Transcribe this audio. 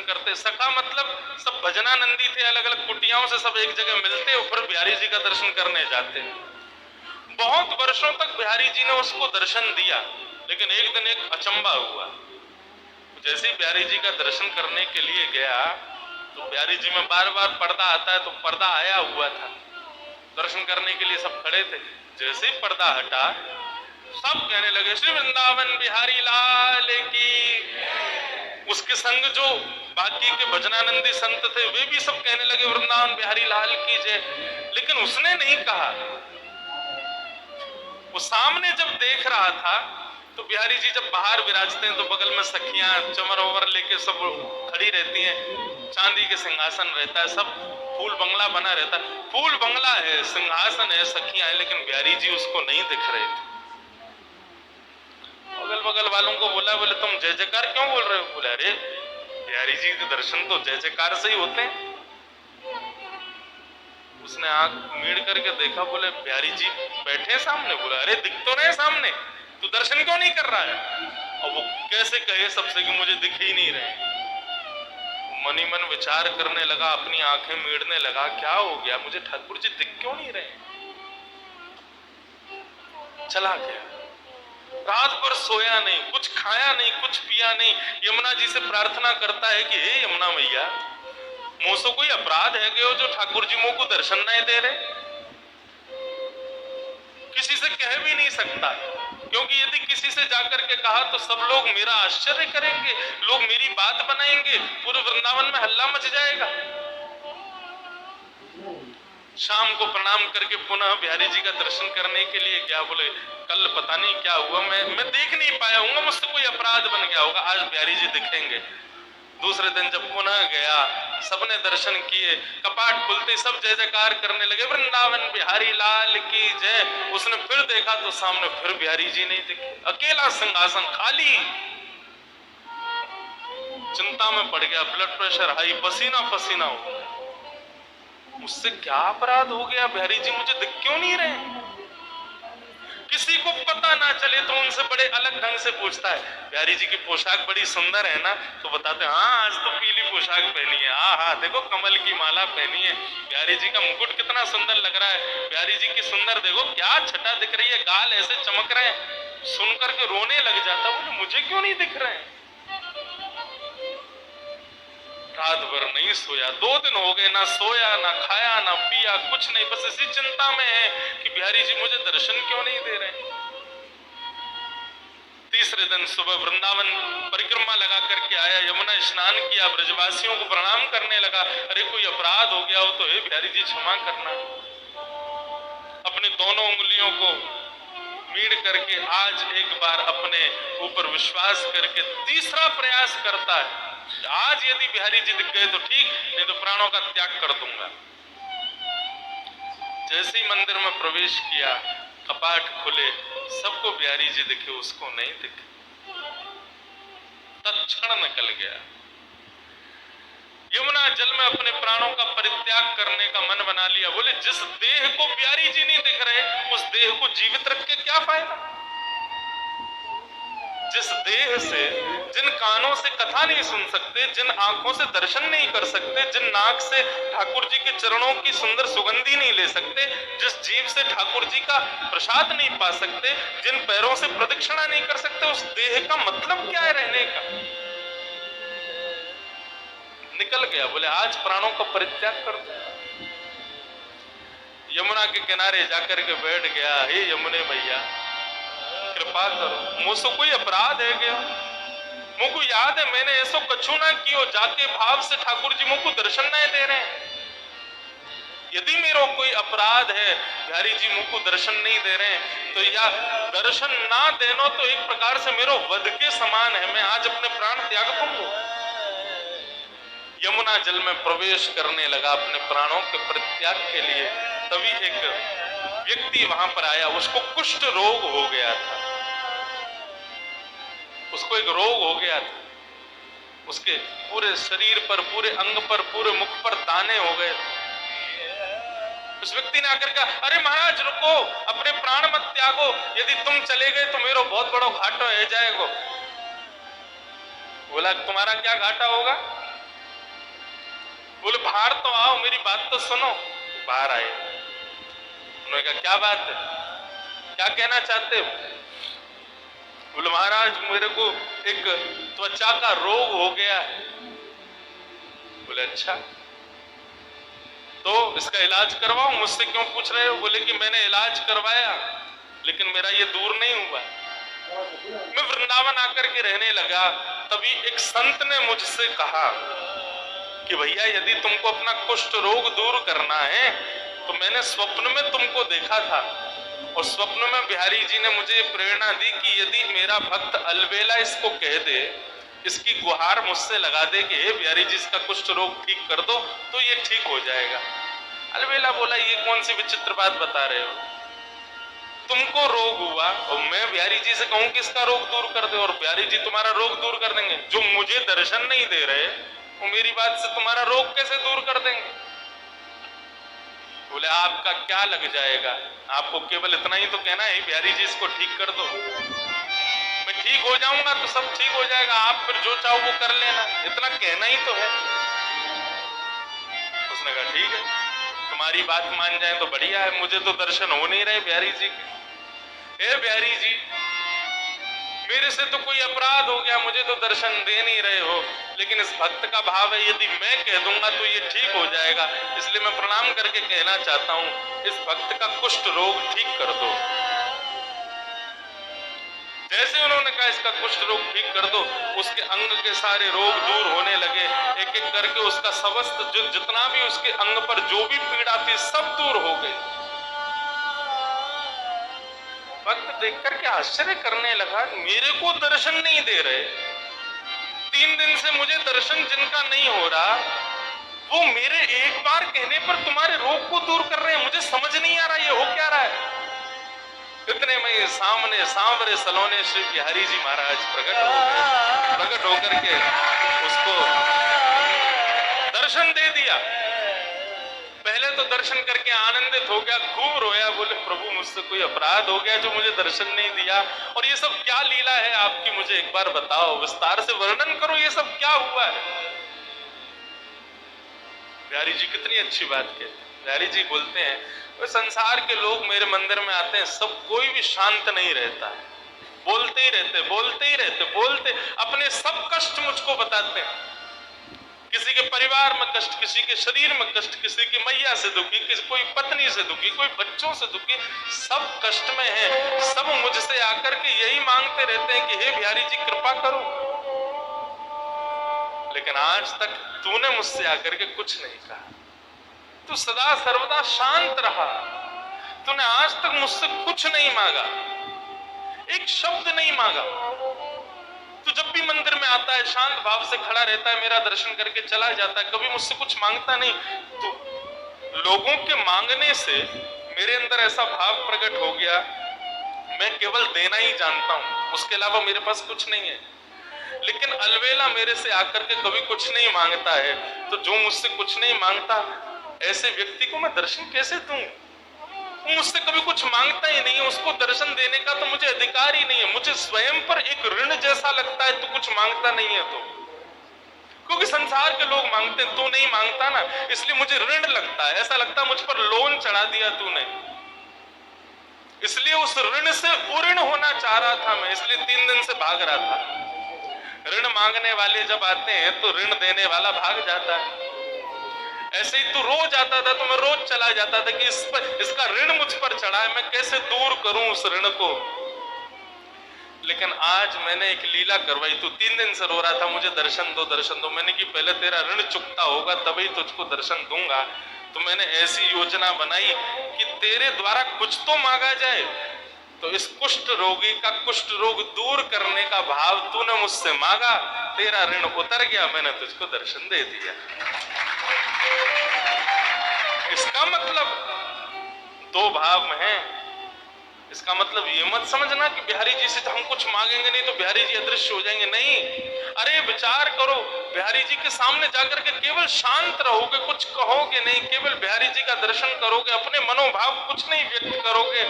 करते। सखा मतलब सब भजनानंदी थे, अलग अलग कुटियाओं से सब एक जगह मिलते और फिर बिहारी जी का दर्शन करने जाते। बहुत वर्षों तक बिहारी जी ने उसको दर्शन दिया, लेकिन एक दिन एक अचंबा हुआ। जैसे ही बिहारी जी का दर्शन करने के लिए गया तो बिहारी जी में बार बार पर्दा आता है, तो पर्दा आया हुआ था, दर्शन करने के लिए सब खड़े थे। जैसे ही पर्दा हटा सब कहने लगे श्री वृंदावन बिहारी लाल की। उसके संग जो बाकी के भजनानंदी संत थे वे भी सब कहने लगे वृंदावन बिहारी लाल की जय, लेकिन उसने नहीं कहा। वो सामने जब देख रहा था तो बिहारी जी जब बाहर विराजते हैं तो बगल में सखियां चमर ओवर लेके सब खड़ी रहती हैं, चांदी के सिंहासन रहता है, सब फूल बंगला बना रहता है। फूल बंगला है, सिंहासन है, सखियां हैं, लेकिन बिहारी जी उसको नहीं दिख रहे थे। अगल बगल वालों को बोला, बोले तुम जय जयकार क्यों बोल रहे हो? बोले अरे बिहारी जी के दर्शन तो जय जयकार से ही होते हैं। उसने आंख मीड़ करके देखा, बोले बिहारी जी बैठे सामने? बोला अरे दिख तो रहे सामने, तू दर्शन क्यों नहीं कर रहा है? और वो कैसे कहे सबसे कि मुझे दिख ही नहीं रहे। मनी मन विचार करने लगा, अपनी आंखें मीड़ने लगा, क्या हो गया मुझे ठाकुर जी दिख क्यों नहीं रहे? चला गया, रात भर सोया नहीं, कुछ खाया नहीं, कुछ पिया नहीं। यमुना जी से प्रार्थना करता है कि हे यमुना मैया, मुझसे कोई अपराध है गयो जो ठाकुर जी मुझको दर्शन नहीं दे रहे? किसी से कह भी नहीं सकता, क्योंकि यदि किसी से जाकर के कहा तो सब लोग मेरा आश्चर्य करेंगे, लोग मेरी बात बनाएंगे, पूरे वृंदावन में हल्ला मच जाएगा। शाम को प्रणाम करके पुनः बिहारी जी का दर्शन करने के लिए गया। बोले कल पता नहीं क्या हुआ, मैं देख नहीं पाया हूँ, मुझसे कोई अपराध बन गया होगा, आज बिहारी जी दिखेंगे। दूसरे दिन जब पुनः गया, सबने दर्शन किए, कपाट खुलते सब जय जयकार करने लगे वृंदावन बिहारी लाल की जय। उसने फिर देखा तो सामने फिर बिहारी जी नहीं दिखे, अकेला सिंहासन खाली। चिंता में पड़ गया, ब्लड प्रेशर हाई, पसीना पसीना हो। मुझसे क्या अपराध हो गया, बिहारी जी मुझे दिख क्यों नहीं रहे? किसी को पता ना चले तो उनसे बड़े अलग ढंग से पूछता है, बिहारी जी की पोशाक बड़ी सुंदर है ना? तो बताते हैं हाँ आज तो पीली पोशाक पहनी है, हाँ हाँ देखो कमल की माला पहनी है, बिहारी जी का मुकुट कितना सुंदर लग रहा है, बिहारी जी की सुंदर देखो क्या छटा दिख रही है, गाल ऐसे चमक रहे हैं। सुनकर के रोने लग जाता, बोले मुझे क्यों नहीं दिख रहे हैं? रात भर नहीं सोया, 2 दिन हो गए, ना सोया ना खाया ना पिया, कुछ नहीं, बस इसी चिंता में है कि बिहारी जी मुझे दर्शन क्यों नहीं दे रहे। तीसरे दिन सुबह वृंदावन परिक्रमा लगा करके आया, यमुना स्नान किया, ब्रजवासियों को प्रणाम करने लगा। अरे कोई अपराध हो गया हो तो हे बिहारी जी क्षमा करना। अपनी दोनों उंगलियों को मीड़ करके आज एक बार अपने ऊपर विश्वास करके तीसरा प्रयास करता है, आज यदि बिहारी जी दिख गए तो ठीक, नहीं तो प्राणों का त्याग कर दूंगा। जैसे ही मंदिर में प्रवेश किया, कपाट खुले, सबको बिहारी जी दिखे, उसको नहीं दिखे। तत्क्षण निकल गया। यमुना जल में अपने प्राणों का परित्याग करने का मन बना लिया। बोले जिस देह को बिहारी जी नहीं दिख रहे, उस देह को जीवित रख के क्या फायदा? जिस देह से, जिन कानों से कथा नहीं सुन सकते, जिन आंखों से दर्शन नहीं कर सकते, जिन नाक से ठाकुर जी के चरणों की सुंदर सुगंधी नहीं ले सकते, जिस जीव से ठाकुर जी का प्रसाद नहीं पा सकते, जिन पैरों से प्रदक्षिणा नहीं कर सकते, उस देह का मतलब क्या है रहने का? निकल गया, बोले आज प्राणों का परित्याग कर दो। यमुना के किनारे जाकर के बैठ गया, हे यमुने मैया कृपा करो, मुझसे कोई अपराध है क्या? मुझको याद है मैंने ऐसा कछु ना कियो, जाके भाव से ठाकुर जी मुझको दर्शन नहीं दे रहे हैं। यदि मेरा कोई अपराध है, बिहारी जी मुझको दर्शन नहीं दे रहे हैं, तो या दर्शन ना देनो तो एक प्रकार से मेरा वध के समान है, मैं आज अपने प्राण त्याग दूंगा। यमुना जल में प्रवेश करने लगा अपने प्राणों के परित्याग के लिए। तभी एक व्यक्ति वहां पर आया, उसको कुष्ठ रोग हो गया था, उसको एक रोग हो गया था, उसके पूरे शरीर पर, पूरे अंग पर, पूरे मुख पर दाने हो गए थे। उस व्यक्ति ने आकर कहा, अरे महाराज रुको, अपने प्राण मत त्यागो, यदि तुम चले गए तो मेरा बहुत बड़ा घाटा हो जाएगा। बोला तुम्हारा क्या घाटा होगा? बाहर तो आओ, मेरी बात तो सुनो। बाहर आए। उन्होंने कहा क्या बात है, क्या कहना चाहते हो? बोले महाराज मेरे को एक त्वचा का रोग हो गया है। बोले अच्छा, तो इसका इलाज करवाओ, मुझसे क्यों पूछ रहे हो? बोले कि मैंने इलाज करवाया लेकिन मेरा ये दूर नहीं हुआ। मैं वृंदावन आकर के रहने लगा, तभी एक संत ने मुझसे कहा कि भैया यदि तुमको अपना कुष्ठ रोग दूर करना है तो मैंने स्वप्न में तुमको देखा था, और स्वप्न में बिहारी जी ने मुझे प्रेरणा दी कि यदि मेरा भक्त अलबेला इसको कह दे, इसकी गुहार मुझसे लगा दे कि हे बिहारी जी इसका कुष्ठ रोग ठीक कर दो, तो ये ठीक हो जाएगा। अलबेला बोला ये कौन सी विचित्र बात बता रहे हो, तुमको रोग हुआ और मैं बिहारी जी से कहूं कि इसका रोग दूर कर दे, और बिहारी जी तुम्हारा रोग दूर कर देंगे? जो मुझे दर्शन नहीं दे रहे वो मेरी बात से तुम्हारा रोग कैसे दूर कर देंगे? बोले आपका क्या लग जाएगा, आपको केवल इतना ही तो कहना है बिहारी जी इसको ठीक कर दो, मैं ठीक हो जाऊंगा तो सब ठीक हो जाएगा, आप फिर जो चाहो वो कर लेना, इतना कहना ही तो है। उसने कहा ठीक है, तुम्हारी बात मान जाए तो बढ़िया है, मुझे तो दर्शन हो नहीं रहे बिहारी जी के। हे बिहारी जी मेरे से तो कोई अपराध हो गया, मुझे तो दर्शन दे नहीं रहे हो, लेकिन इस भक्त का भाव है यदि मैं कह दूंगा तो ये ठीक हो जाएगा, इसलिए मैं प्रणाम करके कहना चाहता हूं इस भक्त का कुष्ठ रोग ठीक कर दो। जैसे उन्होंने कहा इसका कुष्ठ रोग ठीक कर दो, उसके अंग के सारे रोग दूर होने लगे, एक एक करके उसका समस्त जितना भी उसके अंग पर जो भी पीड़ा थी सब दूर हो गई। भक्त देख करके आश्चर्य करने लगा, मेरे को दर्शन नहीं दे रहे, 3 दिन से मुझे दर्शन जिनका नहीं हो रहा वो मेरे एक बार कहने पर तुम्हारे रोग को दूर कर रहे हैं, मुझे समझ नहीं आ रहा ये हो क्या रहा है। इतने में सामने सांवरे सलोने श्री बिहारी जी महाराज प्रकट हो गए, प्रकट होकर के उसको दर्शन दे दिया। पहले तो दर्शन करके आनंदित हो गया, खूब रोया, बोले प्रभु मुझसे कोई अपराध हो गया जो मुझे दर्शन नहीं दिया, और ये सब क्या लीला है आपकी, मुझे एक बार बताओ, विस्तार से वर्णन करो ये सब क्या हुआ है। बिहारी जी कितनी अच्छी बात कहते हैं। बिहारी जी बोलते हैं संसार के लोग मेरे मंदिर में आते हैं, सब कोई भी शांत नहीं रहता है, बोलते ही रहते बोलते ही रहते बोलते, अपने सब कष्ट मुझको बताते हैं, किसी के परिवार में कष्ट, किसी के शरीर में कष्ट, किसी की मैया से दुखी, किसी कोई पत्नी से दुखी, कोई बच्चों से दुखी, सब कष्ट में है, सब मुझसे आकर के यही मांगते रहते हैं कि हे बिहारी जी कृपा करो, लेकिन आज तक तूने मुझसे आकर के कुछ नहीं कहा, तू सदा सर्वदा शांत रहा, तूने आज तक मुझसे कुछ नहीं मांगा, एक शब्द नहीं मांगा, तू जब भी मंदिर में आता है शांत भाव से खड़ा रहता है, मेरा दर्शन करके चला जाता है, कभी मुझसे कुछ मांगता नहीं। तो लोगों के मांगने से मेरे अंदर ऐसा भाव प्रकट हो गया, मैं केवल देना ही जानता हूं, उसके अलावा मेरे पास कुछ नहीं है। लेकिन अलबेला मेरे से आकर के कभी कुछ नहीं मांगता है, तो जो मुझसे कुछ नहीं मांगता ऐसे व्यक्ति को मैं दर्शन कैसे दूं? मुझसे कभी कुछ मांगता ही नहीं है, उसको दर्शन देने का तो मुझे अधिकार ही नहीं है, मुझे स्वयं पर एक ऋण जैसा लगता है, तू कुछ मांगता नहीं है तो, क्योंकि संसार के लोग मांगते हैं, तू नहीं मांगता ना, इसलिए मुझे ऋण लगता है, ऐसा लगता है मुझ पर लोन चढ़ा दिया तूने, इसलिए उस ऋण से उऋण होना चाह रहा था मैं, इसलिए 3 दिन से भाग रहा था। ऋण मांगने वाले जब आते हैं तो ऋण देने वाला भाग जाता है, ऐसे ही तू रोज आता था तो मैं रोज चला जाता था कि इसका ऋण मुझ पर चढ़ा है, मैं कैसे दूर करूं उस ऋण को। लेकिन आज मैंने एक लीला करवाई, तू 3 दिन से रो रहा था मुझे दर्शन दो दर्शन दो, मैंने कि पहले तेरा ऋण चुकता होगा तभी तुझको दर्शन दूंगा, तो मैंने ऐसी योजना बनाई कि तेरे द्वारा कुछ तो मांगा जाए, तो इस कुष्ठ रोगी का कुष्ठ रोग दूर करने का भाव तूने मुझसे मांगा, तेरा ऋण उतर गया, मैंने तुझको दर्शन दे दिया। इसका मतलब 2 भाव में है, इसका मतलब ये मत समझना कि बिहारी जी से हम कुछ मांगेंगे नहीं तो बिहारी जी अदृश्य हो जाएंगे, नहीं। अरे विचार करो, बिहारी जी के सामने जाकर के केवल शांत रहोगे, कुछ कहोगे नहीं, केवल बिहारी जी का दर्शन करोगे, अपने मनोभाव कुछ नहीं व्यक्त करोगे,